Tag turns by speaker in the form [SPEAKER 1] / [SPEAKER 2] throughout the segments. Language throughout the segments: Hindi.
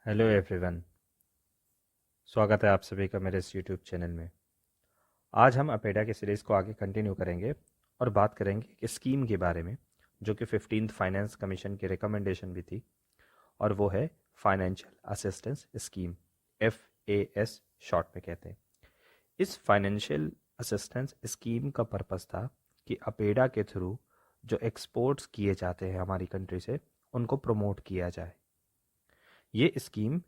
[SPEAKER 1] Hello everyone. स्वागत है आप सभी का मेरे इस यूट्यूब चैनल में। आज हम अपेडा की सीरीज़ को आगे कंटिन्यू करेंगे और बात करेंगे एक स्कीम के बारे में जो कि 15th फाइनेंस कमीशन की रिकमेंडेशन भी थी, और वो है financial assistance scheme, FAS short में कहते हैं। इस फाइनेंशियल असिस्टेंस स्कीम का पर्पस था कि अपेडा के थ्रू जो एक्सपोर्ट्स किए जाते हैं हमारी कंट्री से, उनको प्रमोट किया जाए। ये स्कीम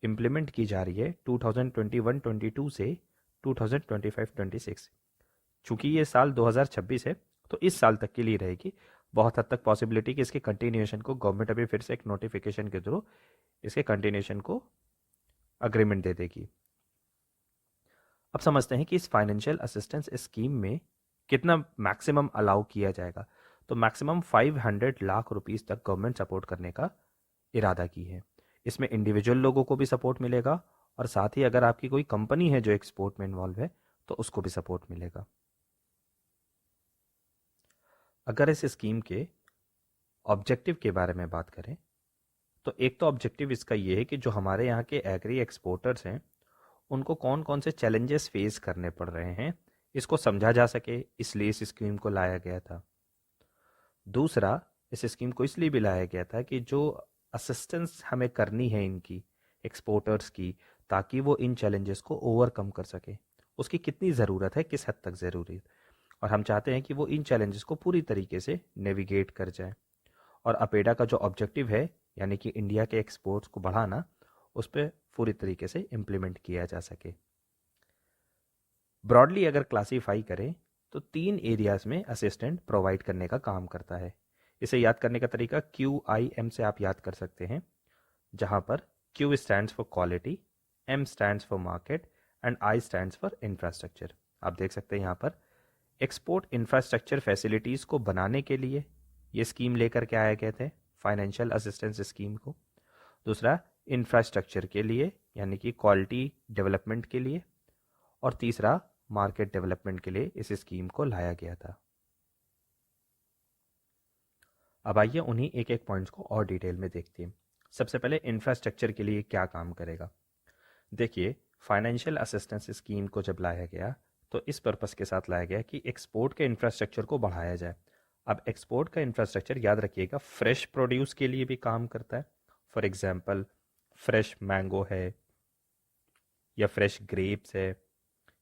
[SPEAKER 1] इम्प्लीमेंट की जा रही है 2021-22 से 2025-26। चूंकि ये साल 2026 है, तो इस साल तक के लिए रहेगी। बहुत हद तक पॉसिबिलिटी कि इसके कंटिन्यूएशन को गवर्नमेंट अभी फिर से एक नोटिफिकेशन के थ्रू इसके कंटिन्यूएशन को अग्रीमेंट दे देगी। अब समझते हैं कि इस फाइनेंशियल असिस्टेंस स्कीम में कितना मैक्सिमम अलाउ किया जाएगा। तो मैक्सिमम 500 लाख रुपीस तक गवर्नमेंट सपोर्ट करने का इरादा की है। इसमें इंडिविजुअल लोगों को भी सपोर्ट मिलेगा, और साथ ही अगर आपकी कोई कंपनी है जो एक्सपोर्ट में इन्वॉल्व है तो उसको भी सपोर्ट मिलेगा। अगर इस स्कीम के ऑब्जेक्टिव के बारे में बात करें, तो एक तो ऑब्जेक्टिव इसका ये है कि जो हमारे यहाँ के एग्री एक्सपोर्टर्स हैं उनको कौन कौन से चैलेंजेस फेस करने पड़ रहे हैं, इसको समझा जा सके, इसलिए इस स्कीम को लाया गया था। दूसरा, इस स्कीम को इसलिए भी लाया गया था कि जो असिस्टेंस हमें करनी है इनकी एक्सपोर्टर्स की, ताकि वो इन चैलेंजेस को ओवरकम कर सके, उसकी कितनी ज़रूरत है, किस हद तक ज़रूरी है, और हम चाहते हैं कि वो इन चैलेंजेस को पूरी तरीके से नेविगेट कर जाए। और अपेडा का जो ऑब्जेक्टिव है, यानी कि इंडिया के एक्सपोर्ट्स को बढ़ाना, उस पर पूरी तरीके से इम्प्लीमेंट किया जा सके। ब्रॉडली अगर क्लासीफाई करें तो 3 एरियाज में असिस्टेंट प्रोवाइड करने का काम करता है। इसे याद करने का तरीका QIM से आप याद कर सकते हैं, जहां पर Q stands for quality, M stands for market and I stands for infrastructure. आप देख सकते हैं यहाँ पर एक्सपोर्ट इंफ्रास्ट्रक्चर फैसिलिटीज़ को बनाने के लिए ये स्कीम लेकर के आए गए थे, फाइनेंशियल असिस्टेंस स्कीम को। दूसरा, इंफ्रास्ट्रक्चर के लिए यानी कि क्वालिटी डेवलपमेंट के लिए। और तीसरा, मार्केट डेवलपमेंट के लिए इस स्कीम को लाया गया था। अब आइए उन्हीं एक एक पॉइंट्स को और डिटेल में देखते हैं। सबसे पहले इंफ्रास्ट्रक्चर के लिए क्या काम करेगा। देखिए, फाइनेंशियल असिस्टेंस स्कीम को जब लाया गया तो इस पर्पस के साथ लाया गया कि एक्सपोर्ट के इंफ्रास्ट्रक्चर को बढ़ाया जाए। अब एक्सपोर्ट का इंफ्रास्ट्रक्चर याद रखिएगा, फ्रेश प्रोड्यूस के लिए भी काम करता है। फॉर एग्जांपल, फ्रेश मैंगो है, या फ्रेश ग्रेप्स है,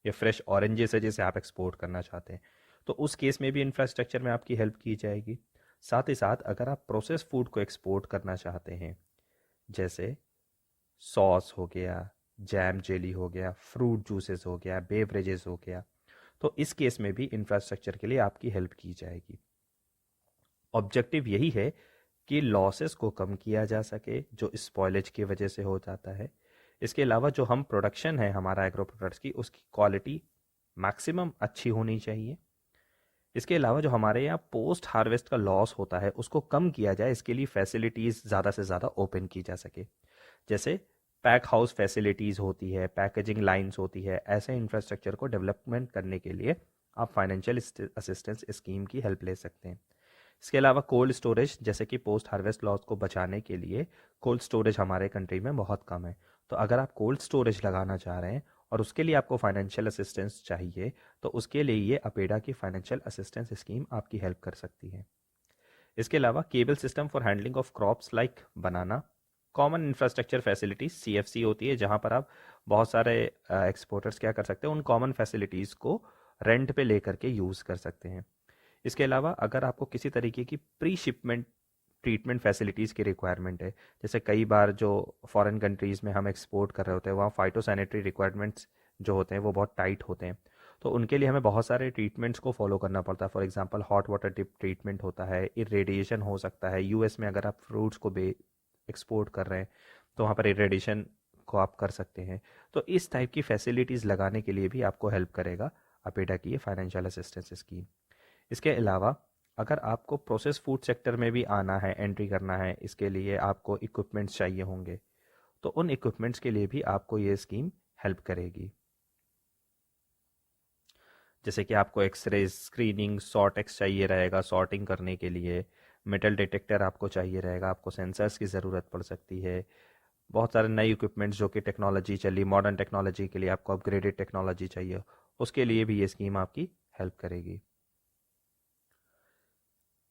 [SPEAKER 1] या फ्रेश ऑरेंजेस है जिसे आप एक्सपोर्ट करना चाहते हैं, तो उस केस में भी इंफ्रास्ट्रक्चर में आपकी हेल्प की जाएगी। साथ ही साथ अगर आप प्रोसेस फूड को एक्सपोर्ट करना चाहते हैं, जैसे सॉस हो गया, जैम जेली हो गया, फ्रूट जूसेस हो गया, बेवरेजेस हो गया, तो इस केस में भी इंफ्रास्ट्रक्चर के लिए आपकी हेल्प की जाएगी। ऑब्जेक्टिव यही है कि लॉसेस को कम किया जा सके जो स्पॉयलेज की वजह से हो जाता है। इसके अलावा जो हम प्रोडक्शन है हमारा एग्रो प्रोडक्ट्स की, उसकी क्वालिटी मैक्सिमम अच्छी होनी चाहिए। इसके अलावा जो हमारे यहाँ पोस्ट हार्वेस्ट का लॉस होता है उसको कम किया जाए, इसके लिए फैसिलिटीज़ ज़्यादा से ज़्यादा ओपन की जा सके। जैसे पैक हाउस फैसिलिटीज़ होती है, पैकेजिंग लाइंस होती है, ऐसे इंफ्रास्ट्रक्चर को डेवलपमेंट करने के लिए आप फाइनेंशियल असिस्टेंस स्कीम की हेल्प ले सकते हैं। इसके अलावा कोल्ड स्टोरेज, जैसे कि पोस्ट हार्वेस्ट लॉस को बचाने के लिए कोल्ड स्टोरेज हमारे कंट्री में बहुत कम है। तो अगर आप कोल्ड स्टोरेज लगाना चाह रहे हैं और उसके लिए आपको फाइनेंशियल असिस्टेंस चाहिए, तो उसके लिए ये अपेडा की फाइनेंशियल असिस्टेंस स्कीम आपकी हेल्प कर सकती है। इसके अलावा cable system for handling of crops like banana, common infrastructure facilities CFC होती है, जहाँ पर आप बहुत सारे एक्सपोर्टर्स क्या कर सकते हैं, उन कॉमन फैसिलिटीज़ को रेंट पे लेकर के यूज़ कर सकते हैं। इसके अलावा अगर आपको किसी तरीके की प्री शिपमेंट ट्रीटमेंट फैसिलिटीज़ की रिक्वायरमेंट है, जैसे कई बार जो फॉरेन कंट्रीज़ में हम एक्सपोर्ट कर रहे होते हैं वहाँ फाइटोसैनिटरी रिक्वायरमेंट्स जो होते हैं वो बहुत टाइट होते हैं, तो उनके लिए हमें बहुत सारे ट्रीटमेंट्स को फॉलो करना पड़ता है। For example, hot water tip treatment होता है, इरेडिएशन हो सकता है। US में अगर आप फ्रूट्स को एक्सपोर्ट कर रहे हैं तो वहाँ पर इरेडिएशन को आप कर सकते हैं। तो इस टाइप की फैसिलिटीज़ लगाने के लिए भी आपको हेल्प करेगा अपेडा की ये फाइनेंशियल असिस्टेंस स्कीम। इसके अलावा अगर आपको प्रोसेस फूड सेक्टर में भी आना है, एंट्री करना है, इसके लिए आपको इक्विपमेंट्स चाहिए होंगे, तो उन इक्विपमेंट्स के लिए भी आपको ये स्कीम हेल्प करेगी। जैसे कि आपको एक्सरे स्क्रीनिंग सॉर्टेक्स चाहिए रहेगा सॉर्टिंग करने के लिए, मेटल डिटेक्टर आपको चाहिए रहेगा, आपको सेंसर्स की ज़रूरत पड़ सकती है, बहुत सारे नए इक्विपमेंट्स जो कि टेक्नोलॉजी चली, मॉडर्न टेक्नोलॉजी के लिए आपको अपग्रेडेड टेक्नोलॉजी चाहिए, उसके लिए भी ये स्कीम आपकी हेल्प करेगी।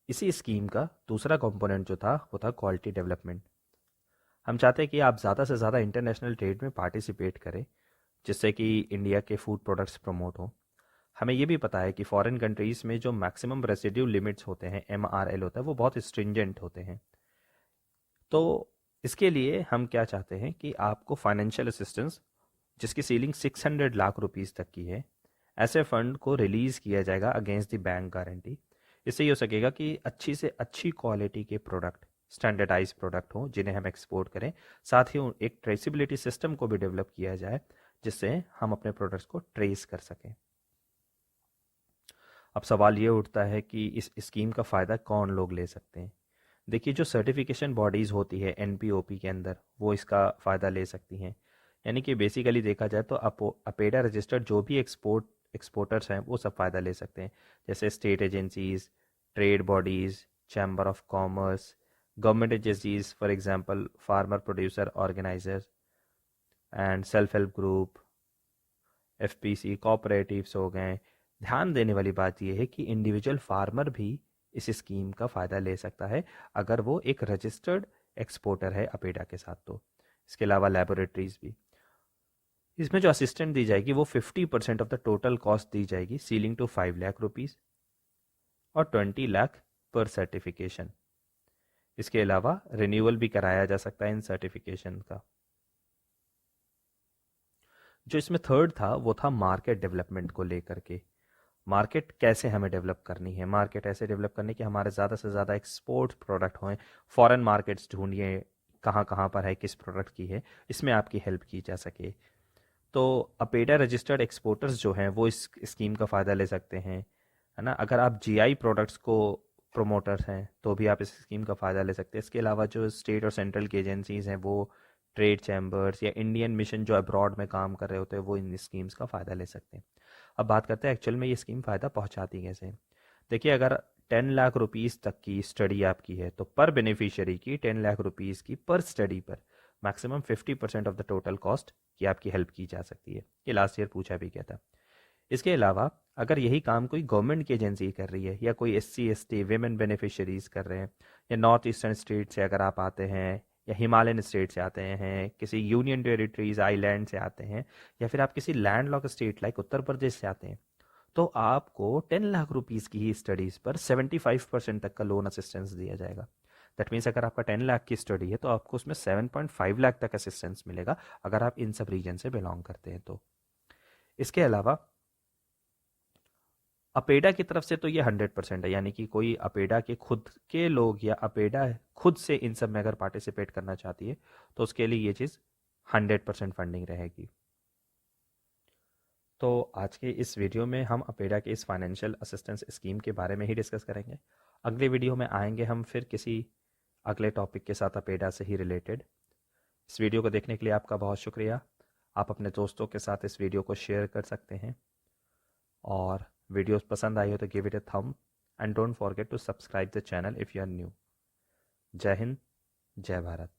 [SPEAKER 1] इसी स्कीम का दूसरा कंपोनेंट जो था वो था क्वालिटी डेवलपमेंट। हम चाहते हैं कि आप ज़्यादा से ज़्यादा इंटरनेशनल ट्रेड में पार्टिसिपेट करें, जिससे कि इंडिया के फूड प्रोडक्ट्स प्रमोट हों। हमें ये भी पता है कि फॉरेन कंट्रीज़ में जो मैक्सिमम रेसिड्यू लिमिट्स होते हैं, MRL होता है, वो बहुत स्ट्रिंजेंट होते हैं। तो इसके लिए हम क्या चाहते हैं कि आपको फाइनेंशियल असिस्टेंस जिसकी सीलिंग 600 लाख रुपीस तक की है, ऐसे फंड को रिलीज़ किया जाएगा अगेंस्ट द बैंक गारंटी। इससे ये हो सकेगा कि अच्छी से अच्छी क्वालिटी के प्रोडक्ट, स्टैंडर्डाइज प्रोडक्ट हों जिन्हें हम एक्सपोर्ट करें। साथ ही एक ट्रेसिबिलिटी सिस्टम को भी डेवलप किया जाए जिससे हम अपने प्रोडक्ट्स को ट्रेस कर सकें। अब सवाल ये उठता है कि इस स्कीम का फ़ायदा कौन लोग ले सकते हैं। देखिए, जो सर्टिफिकेशन बॉडीज़ होती है NPOP के अंदर, वो इसका फ़ायदा ले सकती हैं। यानी कि बेसिकली देखा जाए तो अपेडा रजिस्टर्ड जो भी एक्सपोर्टर्स हैं वो सब फ़ायदा ले सकते हैं, जैसे state agencies, trade bodies, chamber of commerce, government agencies, for example farmer producer organizers and self help group, FPC, cooperatives हो गए। ध्यान देने वाली बात यह है कि इंडिविजुअल फार्मर भी इस स्कीम का फ़ायदा ले सकता है अगर वो एक रजिस्टर्ड एक्सपोर्टर है अपेडा के साथ। तो इसके अलावा लेबोरेटरीज भी, इसमें जो असिस्टेंट दी जाएगी वो 50% ऑफ द टोटल कॉस्ट दी जाएगी, सीलिंग टू 5 लाख रुपीज़ और 20 लाख पर सर्टिफिकेशन। इसके अलावा रिन्यूअल भी कराया जा सकता है इन सर्टिफिकेशन का। जो इसमें थर्ड था वो था मार्केट डेवलपमेंट को लेकर के। मार्केट कैसे हमें डेवलप करनी है, मार्केट ऐसे डेवलप करनी कि हमारे ज़्यादा से ज़्यादा एक्सपोर्ट प्रोडक्ट हों। फॉरेन मार्केट्स ढूंढिए कहाँ कहाँ पर है, किस प्रोडक्ट की है, इसमें आपकी हेल्प की जा सके। तो अपेडा रजिस्टर्ड एक्सपोर्टर्स जो हैं वो इस स्कीम का फ़ायदा ले सकते हैं, है ना। अगर आप GI प्रोडक्ट्स को प्रोमोटर्स हैं तो भी आप इस स्कीम का फ़ायदा ले सकते हैं। इसके अलावा जो स्टेट और सेंट्रल की एजेंसीज़ हैं, वो ट्रेड चैम्बर्स या इंडियन मिशन जो अब्रॉड में काम कर रहे होते हैं, वो इन स्कीम्स का फ़ायदा ले सकते हैं। अब बात करते हैं एक्चुअल में ये स्कीम फ़ायदा पहुंचाती कैसे है। देखिए, अगर 10 लाख रुपीज़ तक की स्टडी आपकी है तो पर बेनिफिशियरी की 10 लाख रुपीज़ की पर स्टडी पर maximum 50% of the total cost की आपकी हेल्प की जा सकती है। ये लास्ट ईयर पूछा भी गया था। इसके अलावा अगर यही काम कोई गवर्नमेंट की एजेंसी कर रही है या कोई SC ST वेमेन बेनिफिशरीज कर रहे हैं, या नॉर्थ ईस्टर्न स्टेट से अगर आप आते हैं, या हिमालयन स्टेट से आते हैं, किसी यूनियन टेरिटरीज आइलैंड से आते हैं, या फिर आप किसी land lock state like Uttar Pradesh से आते हैं, तो आपको 10 लाख रुपीज़ की ही स्टडीज़ पर 75% तक का लोन असिस्टेंस दिया जाएगा। दैट मीन्स अगर आपका 10 लाख की स्टडी है तो आपको उसमें 7.5 लाख तक असिस्टेंस मिलेगा अगर आप इन सब रीजन से बिलोंग करते हैं तो। इसके अलावा अपेडा की तरफ से तो ये 100% है, यानी कि कोई अपेडा के खुद के लोग या अपेडा खुद से इन सब में अगर पार्टिसिपेट करना चाहती है तो उसके लिए ये चीज़ 100% फंडिंग रहेगी। तो आज के इस वीडियो में हम अपेडा के इस फाइनेंशियल असिस्टेंस स्कीम के बारे में ही डिस्कस करेंगे। अगले वीडियो में आएंगे हम फिर किसी अगले टॉपिक के साथ अपेडा से ही रिलेटेड। इस वीडियो को देखने के लिए आपका बहुत शुक्रिया। आप अपने दोस्तों के साथ इस वीडियो को शेयर कर सकते हैं, और वीडियो पसंद आई हो तो give it a thumb and don't forget to subscribe the channel if you are new. जय हिंद, जय भारत।